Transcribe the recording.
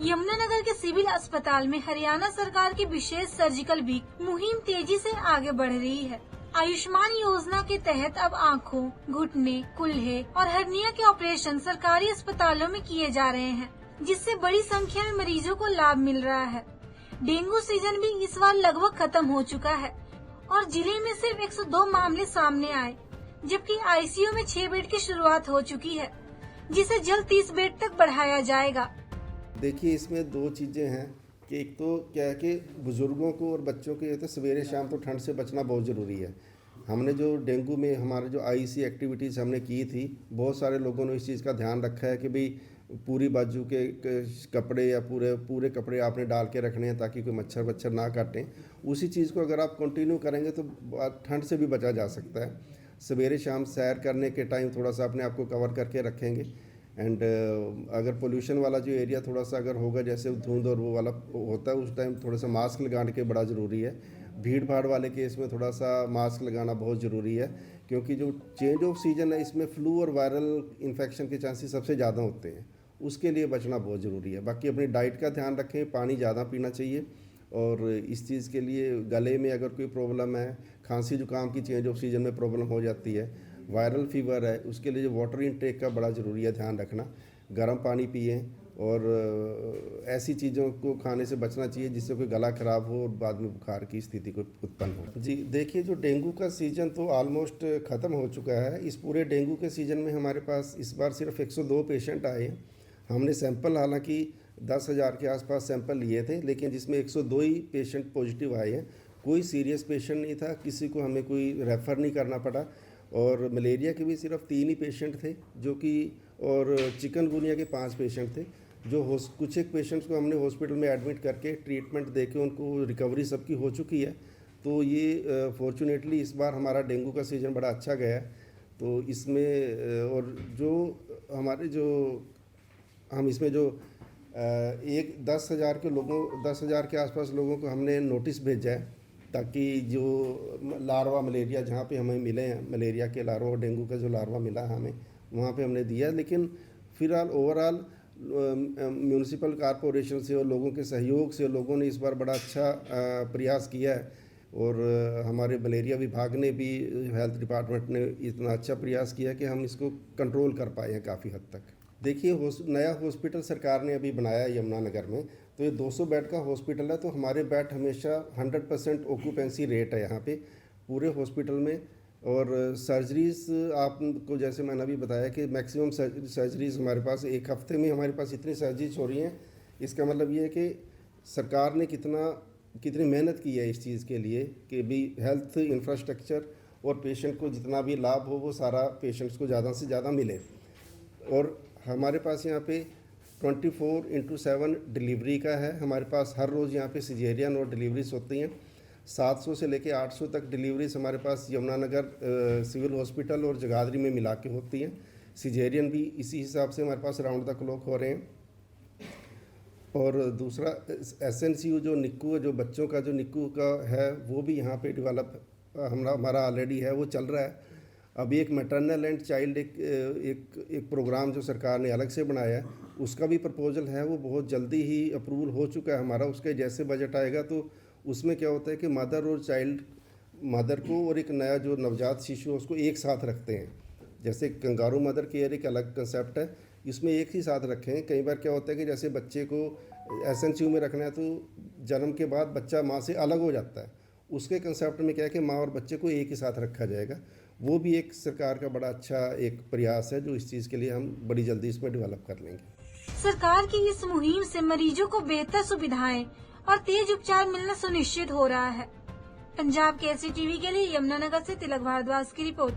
यमुनानगर के सिविल अस्पताल में हरियाणा सरकार की विशेष सर्जिकल वीक मुहिम तेजी से आगे बढ़ रही है। आयुष्मान योजना के तहत अब आँखों, घुटने, कुल्हे और हर्निया के ऑपरेशन सरकारी अस्पतालों में किए जा रहे हैं, जिससे बड़ी संख्या में मरीजों को लाभ मिल रहा है। डेंगू सीजन भी इस बार लगभग खत्म हो चुका है और जिले में सिर्फ 102 मामले सामने आए, जबकि आईसीयू में 6 बेड की शुरुआत हो चुकी है, जिसे जल्द 30 बेड तक बढ़ाया जाएगा। देखिए, इसमें दो चीज़ें हैं कि एक तो क्या है कि बुज़ुर्गों को और बच्चों के तो सवेरे शाम तो ठंड से बचना बहुत ज़रूरी है। हमने जो डेंगू में हमारे जो आईसी एक्टिविटीज़ हमने की थी, बहुत सारे लोगों ने इस चीज़ का ध्यान रखा है कि भाई पूरी बाजू के कपड़े या पूरे कपड़े आपने डाल के रखने हैं ताकि कोई मच्छर ना काटें। उसी चीज़ को अगर आप कंटिन्यू करेंगे तो ठंड से भी बचा जा सकता है। सवेरे शाम सैर करने के टाइम थोड़ा सा अपने आप को कवर करके रखेंगे। एंड अगर पोल्यूशन वाला जो एरिया थोड़ा सा अगर होगा, जैसे धुंध और वो वाला होता है, उस टाइम थोड़ा सा मास्क लगाने के बड़ा ज़रूरी है। भीड़ भाड़ वाले केस में थोड़ा सा मास्क लगाना बहुत ज़रूरी है, क्योंकि जो चेंज ऑफ सीजन है इसमें फ्लू और वायरल इन्फेक्शन के चांसेस सबसे ज़्यादा होते हैं। उसके लिए बचना बहुत ज़रूरी है। बाकी अपनी डाइट का ध्यान रखें, पानी ज़्यादा पीना चाहिए। और इस चीज़ के लिए गले में अगर कोई प्रॉब्लम है, खांसी जुकाम की चेंज ऑफ सीजन में प्रॉब्लम हो जाती है, वायरल फीवर है, उसके लिए जो वाटर इनटेक का बड़ा ज़रूरी है ध्यान रखना। गर्म पानी पिएं और ऐसी चीज़ों को खाने से बचना चाहिए जिससे कोई गला ख़राब हो और बाद में बुखार की स्थिति को उत्पन्न हो। जी देखिए, जो डेंगू का सीज़न तो ऑलमोस्ट ख़त्म हो चुका है। इस पूरे डेंगू के सीज़न में हमारे पास इस बार सिर्फ 102 पेशेंट आए हैं। हमने सैंपल हालांकि 10,000 के आसपास सैंपल लिए थे, लेकिन जिसमें 102 ही पेशेंट पॉजिटिव आए हैं। कोई सीरियस पेशेंट नहीं था, किसी को हमें कोई रेफ़र नहीं करना पड़ा। और मलेरिया के भी सिर्फ 3 ही पेशेंट थे जो कि, और चिकनगुनिया के 5 पेशेंट थे। जो कुछ एक पेशेंट्स को हमने हॉस्पिटल में एडमिट करके ट्रीटमेंट देके उनको रिकवरी सबकी हो चुकी है। तो ये फॉर्चुनेटली इस बार हमारा डेंगू का सीज़न बड़ा अच्छा गया है। तो इसमें और जो हमारे जो हम इसमें जो 10,000 के आसपास लोगों को हमने नोटिस भेजा है, ताकि जो लार्वा मलेरिया जहाँ पे हमें मिले हैं, मलेरिया के लार्वा और डेंगू का जो लार्वा मिला हमें, वहाँ पे हमने दिया। लेकिन फिलहाल ओवरऑल म्यूनिसिपल कॉरपोरेशन से और लोगों के सहयोग से लोगों ने इस बार बड़ा अच्छा प्रयास किया है। और हमारे मलेरिया विभाग ने भी, हेल्थ डिपार्टमेंट ने इतना अच्छा प्रयास किया कि हम इसको कंट्रोल कर पाए हैं काफ़ी हद तक। देखिए, नया हॉस्पिटल सरकार ने अभी बनाया है यमुनानगर में, तो ये 200 बेड का हॉस्पिटल है। तो हमारे बेड हमेशा 100% ऑक्यूपेंसी रेट है यहाँ पे पूरे हॉस्पिटल में। और सर्जरीज़ आपको जैसे मैंने अभी बताया कि मैक्सिमम सर्जरीज़ हमारे पास एक हफ्ते में हमारे पास इतनी सर्जरीज हो रही हैं। इसका मतलब ये है कि सरकार ने कितनी मेहनत की है इस चीज़ के लिए कि भी हेल्थ इंफ्रास्ट्रक्चर और पेशेंट को जितना भी लाभ हो वो सारा पेशेंट्स को ज़्यादा से ज़्यादा मिले। और हमारे पास यहाँ पे 24/7 डिलीवरी का है। हमारे पास हर रोज़ यहाँ पे सिजेरियन और डिलीवरीज होती हैं। 700 से लेके 800 तक डिलीवरीज हमारे पास यमुनानगर सिविल हॉस्पिटल और जगाधरी में मिला के होती हैं। सिजेरियन भी इसी हिसाब से हमारे पास राउंड द क्लॉक हो रहे हैं। और दूसरा SNCU जो निक्कू है, जो बच्चों का जो निक्कू का है, वो भी यहाँ पे डेवलप हमारा ऑलरेडी है, वो चल रहा है। अभी एक मैटरनल एंड चाइल्ड एक प्रोग्राम जो सरकार ने अलग से बनाया है, उसका भी प्रपोजल है, वो बहुत जल्दी ही अप्रूवल हो चुका है हमारा। उसके जैसे बजट आएगा तो उसमें क्या होता है कि मदर और चाइल्ड, मदर को और एक नया जो नवजात शिशु है उसको एक साथ रखते हैं। जैसे कंगारू मदर केयर एक अलग कंसेप्ट है, इसमें एक ही साथ रखें। कई बार क्या होता है कि जैसे बच्चे को SNCU में रखना है तो जन्म के बाद बच्चा माँ से अलग हो जाता है। उसके कंसेप्ट में क्या है कि माँ और बच्चे को एक ही साथ रखा जाएगा। वो भी एक सरकार का बड़ा अच्छा एक प्रयास है, जो इस चीज़ के लिए हम बड़ी जल्दी इसमें डेवलप कर लेंगे। सरकार की इस मुहिम से मरीजों को बेहतर सुविधाएं और तेज उपचार मिलना सुनिश्चित हो रहा है। पंजाब केसरी टीवी के लिए यमुनानगर से तिलक भारद्वाज की रिपोर्ट।